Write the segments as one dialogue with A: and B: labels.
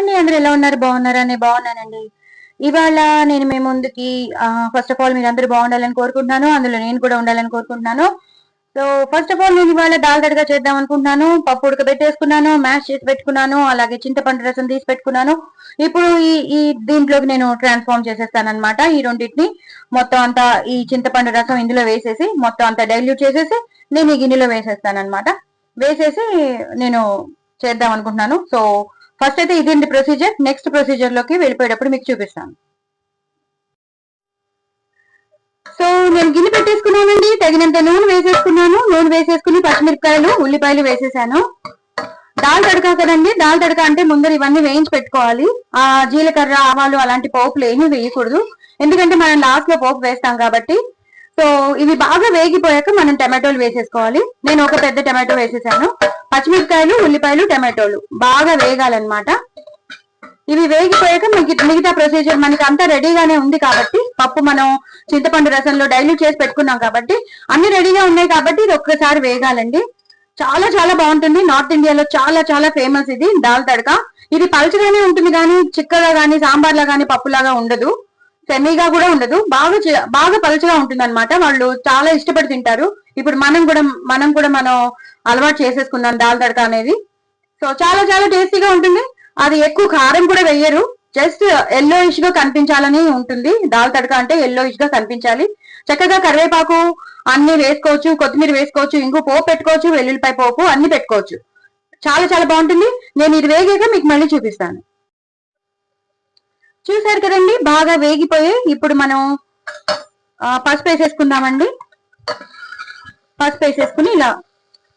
A: Hi అండి, అందరూ ఎలా ఉన్నారు? బాగున్నారా? నేను బాగున్నానండి. ఇవాళ నేను మీ ముందుకి ఫస్ట్ ఆఫ్ ఆల్ మీరు అందరూ బాగుండాలని కోరుకుంటున్నాను. అందులో నేను కూడా ఉండాలని కోరుకుంటున్నాను. సో ఫస్ట్ ఆఫ్ ఆల్ నేను ఇవాళ దాల్ తడక చేద్దాం అనుకుంటున్నాను. పప్పు ఉడకబెట్టేసుకున్నాను, మ్యాష్ చేసి పెట్టుకున్నాను, అలాగే చింతపండు రసం తీసి పెట్టుకున్నాను. ఇప్పుడు ఈ ఈ దీంట్లోకి నేను ట్రాన్స్ఫార్మ్ చేసేస్తాను అనమాట. ఈ రెండింటిని మొత్తం అంతా ఈ చింతపండు రసం ఇందులో వేసేసి మొత్తం అంతా డైల్యూట్ చేసేసి నేను ఈ గిన్నెలో వేసేస్తాను అనమాట. వేసేసి నేను చేద్దాం అనుకుంటున్నాను. సో ఫస్ట్ అయితే ఇదేంటి ప్రొసీజర్. నెక్స్ట్ ప్రొసీజర్ లోకి వెళ్ళిపోయేటప్పుడు మీకు చూపిస్తాను. సో నేను గిన్నె పెట్టేసుకున్నానండి. తగినంత నూనె వేసేసుకున్నాను. నూనె వేసేసుకుని పచ్చిమిరపకాయలు, ఉల్లిపాయలు వేసేసాను. దాల్ తడక కదండి, దాల్ తడక అంటే ముందర ఇవన్నీ వేయించి పెట్టుకోవాలి. జీలకర్ర, ఆవాలు అలాంటి పోపులు ఏమీ వేయకూడదు, ఎందుకంటే మనం లాస్ట్ లో పోపు వేస్తాం కాబట్టి. సో ఇవి బాగా వేగిపోయాక మనం టమాటోలు వేసేసుకోవాలి. నేను ఒక పెద్ద టమాటో వేసేసాను. పచ్చిమిరపకాయలు, ఉల్లిపాయలు, టమాటోలు బాగా వేగాలన్నమాట. ఇవి వేగిపోయాక మిగతా ప్రొసీజర్ మనకి అంతా రెడీగానే ఉంది కాబట్టి, పప్పు మనం చింతపండు రసంలో డైల్యూట్ చేసి పెట్టుకున్నాం కాబట్టి అన్ని రెడీగా ఉన్నాయి కాబట్టి ఇది ఒక్కసారి వేగాలండి. చాలా చాలా బాగుంటుంది. నార్త్ ఇండియాలో చాలా చాలా ఫేమస్ ఇది దాల్ తడక. ఇది పలుచగానే ఉంటుంది కానీ చిక్కగా కానీ సాంబార్లా కానీ పప్పులాగా ఉండదు, సెమీగా కూడా ఉండదు, బాగా పలుచగా ఉంటుంది అనమాట. వాళ్ళు చాలా ఇష్టపడి తింటారు. ఇప్పుడు మనం కూడా అలవాటు చేసేసుకున్నాం దాల్ తడక అనేది. సో చాలా చాలా టేస్టీగా ఉంటుంది. అది ఎక్కువ కారం కూడా వేయరు, జస్ట్ ఎల్లోయిష్ గా కనిపించాలని ఉంటుంది. దాల్ తడక అంటే ఎల్లోయిష్ గా కనిపించాలి. చక్కగా కరివేపాకు అన్ని వేసుకోవచ్చు, కొత్తిమీర వేసుకోవచ్చు, ఇంకో పోపు పెట్టుకోవచ్చు, వెల్లుల్లిపాయ పోపు అన్ని పెట్టుకోవచ్చు. చాలా చాలా బాగుంటుంది. నేను ఇది వేగాక మీకు మళ్ళీ చూపిస్తాను. చూసారు కదండి, బాగా వేగిపోయి ఇప్పుడు మనం పసుపు వేసేసుకుందామండి. పసుపు వేసేసుకుని ఇలా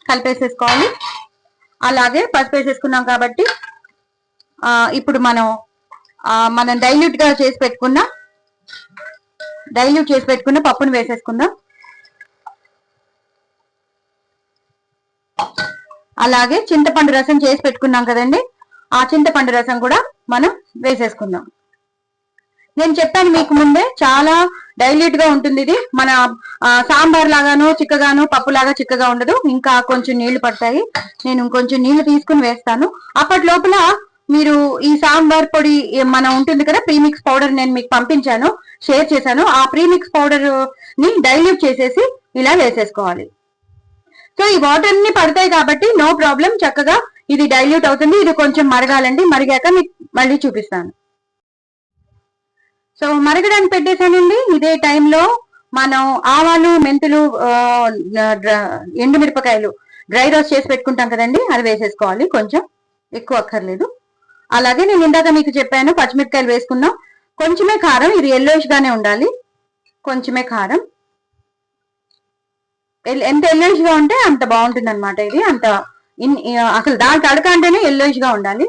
A: కలిపేసేసుకోవాలి. అలాగే పసుపు వేసేసుకున్నాం కాబట్టి ఇప్పుడు మనం డైల్యూట్ చేసి పెట్టుకున్న పప్పును వేసేసుకుందాం. అలాగే చింతపండు రసం చేసి పెట్టుకున్నాం కదండి, ఆ చింతపండు రసం కూడా మనం వేసేసుకుందాం. నేను చెప్పాను మీకు ముందే, చాలా డైల్యూట్ గా ఉంటుంది ఇది. మన సాంబార్ లాగాను చిక్కగాను, పప్పు లాగా చిక్కగా ఉండదు, ఇంకా కొంచెం నీళ్లు పడతాయి. నేను కొంచెం నీళ్లు తీసుకుని వేస్తాను. అప్పటి లోపల మీరు ఈ సాంబార్ పొడి ఉంటుంది కదా, ప్రీమిక్స్ పౌడర్ నేను మీకు పంపించాను, షేర్ చేశాను. ఆ ప్రీమిక్స్ పౌడర్ ని డైల్యూట్ చేసేసి ఇలా వేసేసుకోవాలి. సో ఈ వాటర్ అన్ని పడతాయి కాబట్టి నో ప్రాబ్లం, చక్కగా ఇది డైల్యూట్ అవుతుంది. ఇది కొంచెం మరగాలండి, మరిగాక మీకు మళ్ళీ చూపిస్తాను. సో మరగడానికి పెట్టేశానండి. ఇదే టైంలో మనం ఆవాలు, మెంతులు, ఎండుమిరపకాయలు డ్రై రోస్ట్ చేసి పెట్టుకుంటాం కదండి, అది వేసేసుకోవాలి. కొంచెం ఎక్కువ అక్కర్లేదు. అలాగే నేను ఇందాక మీకు చెప్పాను పచ్చిమిరపకాయలు వేసుకుందాం. కొంచెమే కారం, ఇది ఎల్లోయిష్ గానే ఉండాలి. కొంచెమే కారం, ఎంత ఎల్లోయిష్ గా ఉంటే అంత బాగుంటుంది అనమాట. ఇది అసలు దాని తడక అంటేనే ఎల్లోయిష్ గా ఉండాలి.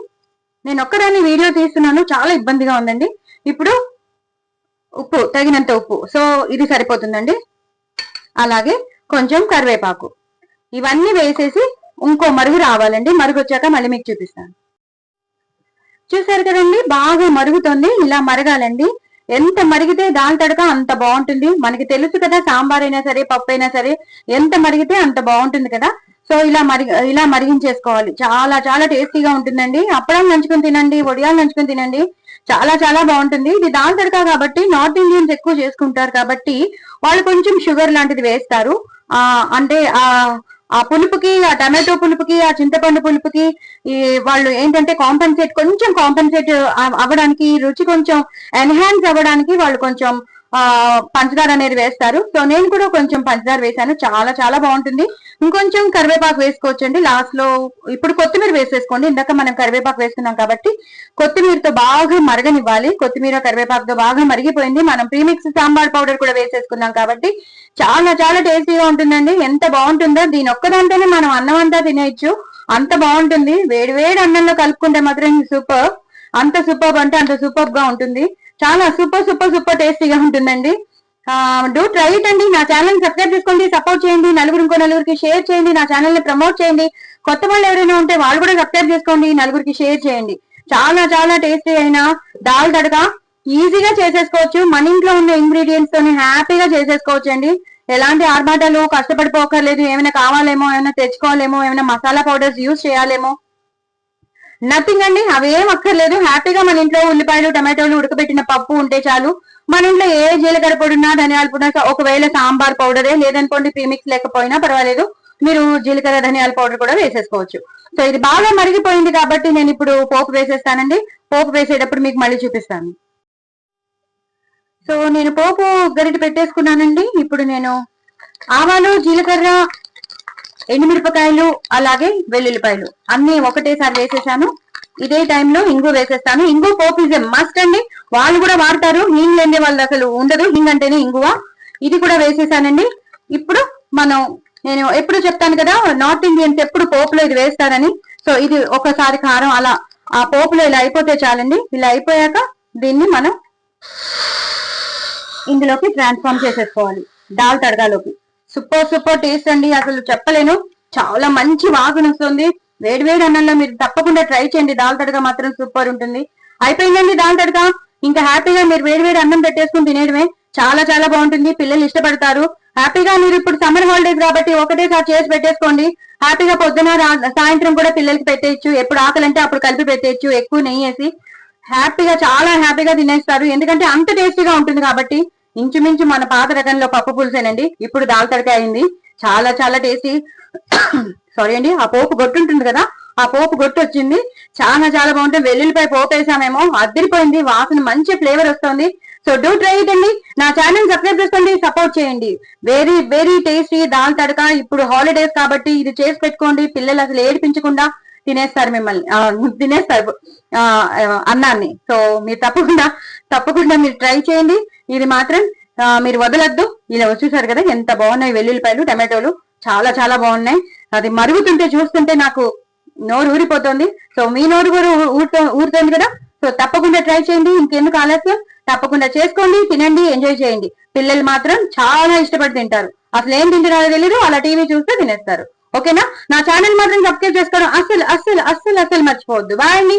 A: నేను ఒక్కదాన్ని వీడియో తీస్తున్నాను, చాలా ఇబ్బందిగా ఉందండి. ఇప్పుడు ఉప్పు, తగినంత ఉప్పు. సో ఇది సరిపోతుందండి. అలాగే కొంచెం కరివేపాకు, ఇవన్నీ వేసేసి ఇంకో మరుగు రావాలండి. మరుగు వచ్చాక మళ్ళీ మీకు చూపిస్తాను. చూసారు కదండి, బాగా మరుగుతుంది. ఇలా మరగాలండి. ఎంత మరిగితే దాల్ తడక అంత బాగుంటుంది. మనకి తెలుసు కదా, సాంబార్ అయినా సరే పప్పు అయినా సరే ఎంత మరిగితే అంత బాగుంటుంది కదా. సో ఇలా మరిగించేసుకోవాలి. చాలా చాలా టేస్టీగా ఉంటుందండి. అప్పడాలు నంచుకొని తినండి, వడియాలు నంచుకొని తినండి, చాలా చాలా బాగుంటుంది. ఇది దాల్ తడక కాబట్టి నార్త్ ఇండియన్స్ ఎక్కువ చేసుకుంటారు కాబట్టి వాళ్ళు కొంచెం షుగర్ లాంటిది వేస్తారు. అంటే ఆ పులుపుకి, ఆ టమాటో పులుపుకి, ఆ చింతపండు పులుపుకి వాళ్ళు ఏంటంటే కొంచెం కాంపెన్సేట్ అవ్వడానికి, రుచి కొంచెం ఎన్హాన్స్ అవ్వడానికి వాళ్ళు కొంచెం పంచదార అనేది వేస్తారు. సో నేను కూడా కొంచెం పంచదార వేసాను. చాలా చాలా బాగుంటుంది. ఇంకొంచెం కరివేపాకు వేసుకోవచ్చండి లాస్ట్ లో. ఇప్పుడు కొత్తిమీర వేసేసుకోండి. ఇందాక మనం కరివేపాకు వేసుకున్నాం కాబట్టి కొత్తిమీరతో బాగా మరగనివ్వాలి. కొత్తిమీర కరివేపాకుతో బాగా మరిగిపోయింది. మనం ప్రీమిక్స్ సాంబార్ పౌడర్ కూడా వేసేసుకున్నాం కాబట్టి చాలా చాలా టేస్టీగా ఉంటుందండి. ఎంత బాగుంటుందో, దీని ఒక్కదాంతోనే మనం అన్నం అంతా తినేయచ్చు, అంత బాగుంటుంది. వేడి వేడి అన్నంలో కలుపుకుంటే మాత్రం సూపర్, అంత సూపర్ అంటే అంత సూపర్ గా ఉంటుంది. చాలా సూపర్ సూపర్ సూపర్ టేస్టీగా ఉంటుందండి. డూ ట్రై ఇట్ అండి. నా ఛానల్ సబ్స్క్రైబ్ చేసుకోండి, సపోర్ట్ చేయండి, ఇంకో నలుగురికి షేర్ చేయండి, నా ఛానల్ ని ప్రమోట్ చేయండి. కొత్త వాళ్ళు ఎవరైనా ఉంటే వాళ్ళు కూడా సబ్స్క్రైబ్ చేసుకోండి, నలుగురికి షేర్ చేయండి. చాలా చాలా టేస్టీ అయిన దాల్ తడక ఈజీగా చేసేసుకోవచ్చు. మన ఇంట్లో ఉన్న ఇంగ్రీడియంట్స్ తోని హ్యాపీగా చేసేసుకోవచ్చు అండి. ఎలాంటి ఆర్భాటాలు కష్టపడిపోకర్లేదు. ఏమైనా కావాలేమో, ఏమైనా తెచ్చుకోవాలేమో, ఏమైనా మసాలా పౌడర్స్ యూజ్ చేయాలేమో, నథింగ్ అండి, అవి ఏం అక్కర్లేదు. హ్యాపీగా మన ఇంట్లో ఉల్లిపాయలు టమాటోలు ఉడకబెట్టిన పప్పు ఉంటే చాలు. మన ఇంట్లో ఏ జీలకర్ర పొడి ఉన్నా ధనియాల పొడి, ఒకవేళ సాంబార్ పౌడరే లేదనుకోండి ప్రీమిక్స్ లేకపోయినా పర్వాలేదు, మీరు జీలకర్ర ధనియాల పౌడర్ కూడా వేసేసుకోవచ్చు. సో ఇది బాగా మరిగిపోయింది కాబట్టి నేను ఇప్పుడు పోపు వేసేస్తానండి. పోపు వేసేటప్పుడు మీకు మళ్ళీ చూపిస్తాను. సో నేను పోపు గరిటె పెట్టేసుకున్నానండి. ఇప్పుడు నేను ఆవాలు, జీలకర్ర, ఎండుమిరపకాయలు, అలాగే వెల్లుల్లిపాయలు అన్ని ఒకటేసారి వేసేసాను. ఇదే టైంలో ఇంగు వేసేస్తాను. ఇంగు పోపు ఇస్ మస్ట్ అండి, వాళ్ళు కూడా వాడతారు. హింగ్ లేని వాళ్ళు అసలు ఉండదు, హింగ్ అంటేనే ఇంగువ. ఇది కూడా వేసేసానండి. ఇప్పుడు నేను ఎప్పుడు చెప్తాను కదా, నార్త్ ఇండియన్స్ ఎప్పుడు పోపులో ఇది వేస్తారని. సో ఇది ఒకసారి కారం అలా ఆ పోపులో ఇలా అయిపోతే చాలండి. ఇలా అయిపోయాక దీన్ని మనం ఇందులోకి ట్రాన్స్ఫార్మ్ చేసేసుకోవాలి, దాల్ తడకాలోకి. సూపర్ టేస్ట్ అండి, అసలు చెప్పలేను. చాలా మంచి వాసన వస్తుంది. వేడివేడి అన్నంలో మీరు తప్పకుండా ట్రై చేయండి. దాల్ తడక మాత్రం సూపర్ ఉంటుంది. అయిపోయిందండి దాల్ తడక. ఇంకా హ్యాపీగా మీరు వేడివేడి అన్నం పెట్టేసుకుని తినేయడమే. చాలా చాలా బాగుంటుంది, పిల్లలు ఇష్టపడతారు. హ్యాపీగా మీరు ఇప్పుడు సమ్మర్ హాలిడేస్ కాబట్టి ఒకటేసారి చేసి పెట్టేసుకోండి. హ్యాపీగా పొద్దున సాయంత్రం కూడా పిల్లలకి పెట్టేయచ్చు. ఎప్పుడు ఆకలంటే అప్పుడు కలిపి పెట్టేయచ్చు, ఎక్కువ నెయ్యి వేసి. హ్యాపీగా చాలా హ్యాపీగా తినేస్తారు, ఎందుకంటే అంత టేస్టీగా ఉంటుంది కాబట్టి. ఇంచుమించు మన పాత రకంలో పప్పు పులుసేనండి ఇప్పుడు దాల్ తడక అయింది. చాలా చాలా టేస్టీ. సారీ అండి, ఆ పోపు గొట్టు ఉంటుంది కదా, ఆ పోపు గొట్టు వచ్చింది. చాలా చాలా బాగుంటుంది. వెల్లుల్లిపై పోపు వేసామేమో, అద్దరిపోయింది, వాసన మంచి ఫ్లేవర్ వస్తుంది. సో డూ ట్రై ఇట్ అండి. నా ఛానల్ సబ్స్క్రైబ్ చేసుకోండి, సపోర్ట్ చేయండి. Very very tasty dal tadka. ఇప్పుడు హాలిడేస్ కాబట్టి ఇది చేసి పెట్టుకోండి. పిల్లలు అసలు ఏడిపించకుండా తినేస్తారు, తినేస్తారు అన్నాన్ని. సో మీరు తప్పకుండా మీరు ట్రై చేయండి. ఇది మాత్రం మీరు వదలద్దు. ఇలా వచ్చేసారు కదా ఎంత బాగున్నాయి వెల్లుల్లిపాయలు టమాటోలు, చాలా చాలా బాగున్నాయి. అది మరుగుతుంటే చూస్తుంటే నాకు నోరు ఊరిపోతుంది. సో మీ నోరు కూడా ఊరుతుంది కదా. సో తప్పకుండా ట్రై చేయండి. ఇంకెందుకు ఆలస్యం, తప్పకుండా చేసుకోండి, తినండి, ఎంజాయ్ చేయండి. పిల్లలు మాత్రం చాలా ఇష్టపడి తింటారు. అసలు ఏం తింటున్నారో తెలియదు, అలా టీవీ చూస్తే తినేస్తారు. ఓకేనా? నా ఛానల్ మాత్రం సబ్స్క్రైబ్ చేసుకోవడం అస్సలు మర్చిపోవద్దు. బాయ్ అండి.